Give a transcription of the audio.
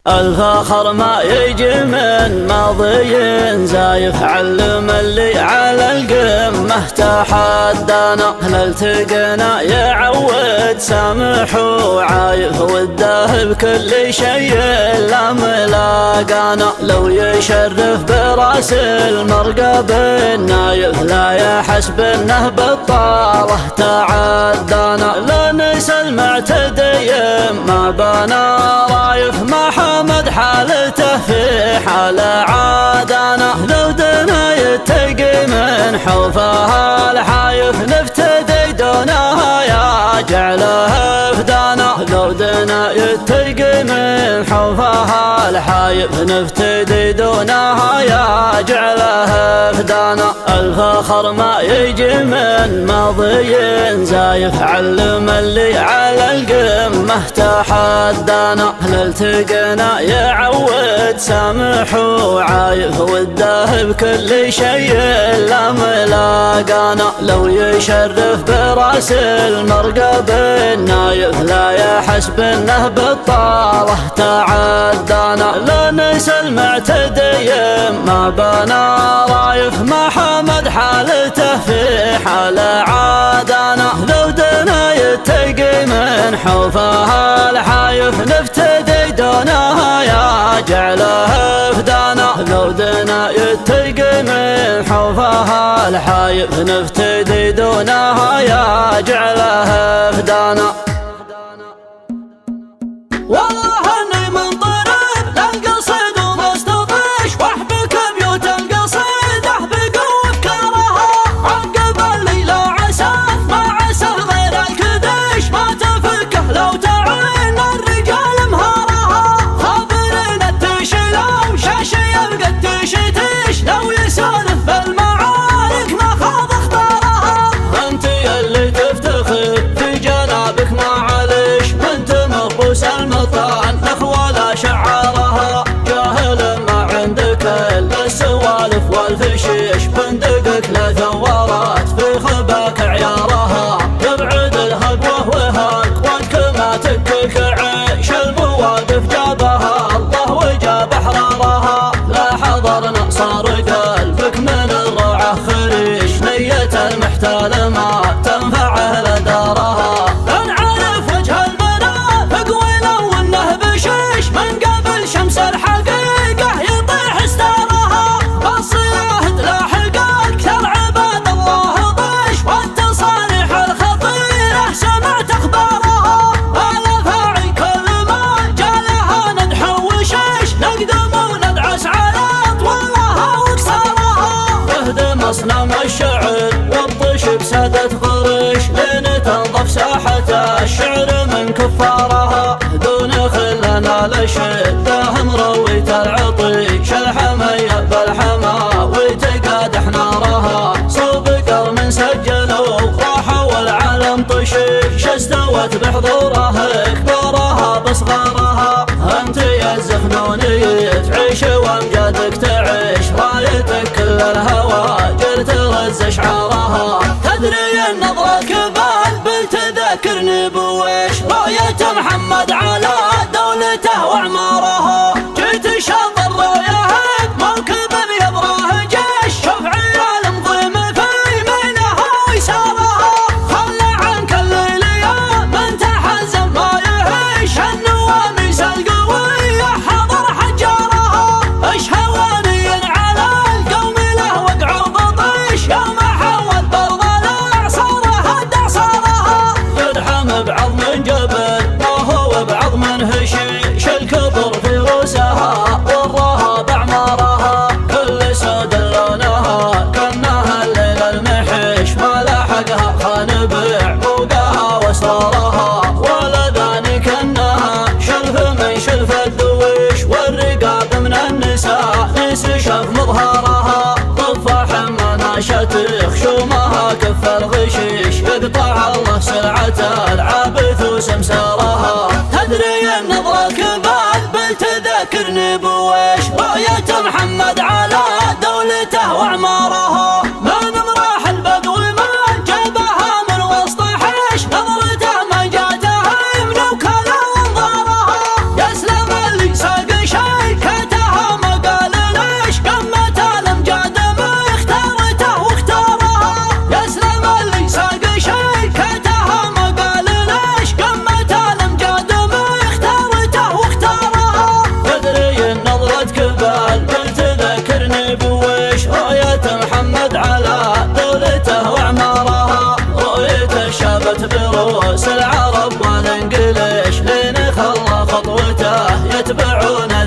الفخر ما يجي من ماضي زايف، علم اللي على القمة تحدانا. نلتقينا يعود سامح وعايف، وده بكل شيء لا ملاقانا. لو يشرف براس المرقب النايف، لا يحسب انه بالطاله تعدانا. لا نسى المعتدي ما بنا رايف، ما حمد حالته في حال عادانا. لو دنا يتقي من حوفها الحايف، نفتدي دونها يا جعله فدانا. لو دنا يتقي من حوفها الحايف، نفتدي دونها يا جعله فدانا. الفخر ما يجي من ماضي زايف، علم اللي على القمة تحدانا. نلتقينا يعود سامح وعايف، وده بكل شيء لا ملاقانا. لو يشرف براس المرقب النايف، لا يحسب انه بالطاله تعدانا. لا نسى المعتدي ما بنا رايف، ما حمد حالته في حال عادانا. لو دنا يتقي من حوفها الحايف، نفتدي دونها يا جعله فدانا. لو دنا يتقي من حوفها الحايف، نفتدي دونها يا جعله فدانا. والله اني منطرب للقصيد ومستطيش، واحبك بيوت القصيد احبق وافكارها. عقب الليل عساف ما عسف غير الكدش، ما تفكه لو تعين الرجال مهارها. خابرين التشلو شاشي يبقى التشتيش، لو يسولف بالمعارك ما خاض اختارها. انت اللي تفتخر في جنابك معلش، وانت مبوس المطعن اخوال شعارها. جاهل ما عندك الا السوالف والفشيش، بندقك لا ثورات في خباك عيارها. يبعد الهقوه وهاك وانك ما تكك عيش، المواقف جابها الله وجاب احرارها. لا حضرنا صار قلبك من الروعه خريش، نية المحتال ما تنفعه لدارها. نعرف وجه المنافق ولو انه بشيش، من قبل شمس الحقيقه يطيح استارها. بالصياح تلاحق اكثر عباد الله ضيش، والتصاريح الخطيره سمعت اخبارها. الافاعي كل ما جالها ندحو وشيش، نقدم وندعس على اطوالها وقصارها. اهدم اصنام الشعر والطش بسادة غرش، لين تنظف ساحة الشعر من كفارها. دون خلنا لشده مرويت العطيش، الحمية بالحما وتقادح نارها. صوب قرن سجلوا راحوا والعالم طشيش، استوت بحضوره كبارها بصغارها. انت يا الزخنوني تعيش وامجادك تعيش، رايتك كل الهوى جرت رز اشعارها. تدري النظرة كبال بالتذكرني بويش، رؤية محمد على دولته واعمارها. جيت شاطر رؤية موكب يبراه جيش، شوف عيال مضيم في يمينها ويسارها. خلى عنك الليل يا من تحزم ما يهيش، النواميس القوية حضر حجارها. ايش هواني على القوم له وقعوا بطيش، يوم حول برض الاعصار هد اعصارها. يدحم بعظم جبل ما هو بعظم هشيش، الكبر في روسها وراها باعمارها. كل سود لونها كانها الليل المحش، ما لحقها خان بعقوقها واسرارها. ولذاني كانها شلف من شلف الدويش، والرقاب من النساء نس شاف مظهرها. طفح ما ناشت خشومها كف الغشيش، يقطع الله سلعة العابث وسمسارها. تدري النظرة كبال بالتذكرني بويش، رؤية محمد على دولته واعمارها. من مراحل بدو ما جابها من وسط حيش، نظرته ما جاتها من وكالة انظارها. يا سلام اللي ساق يتبعون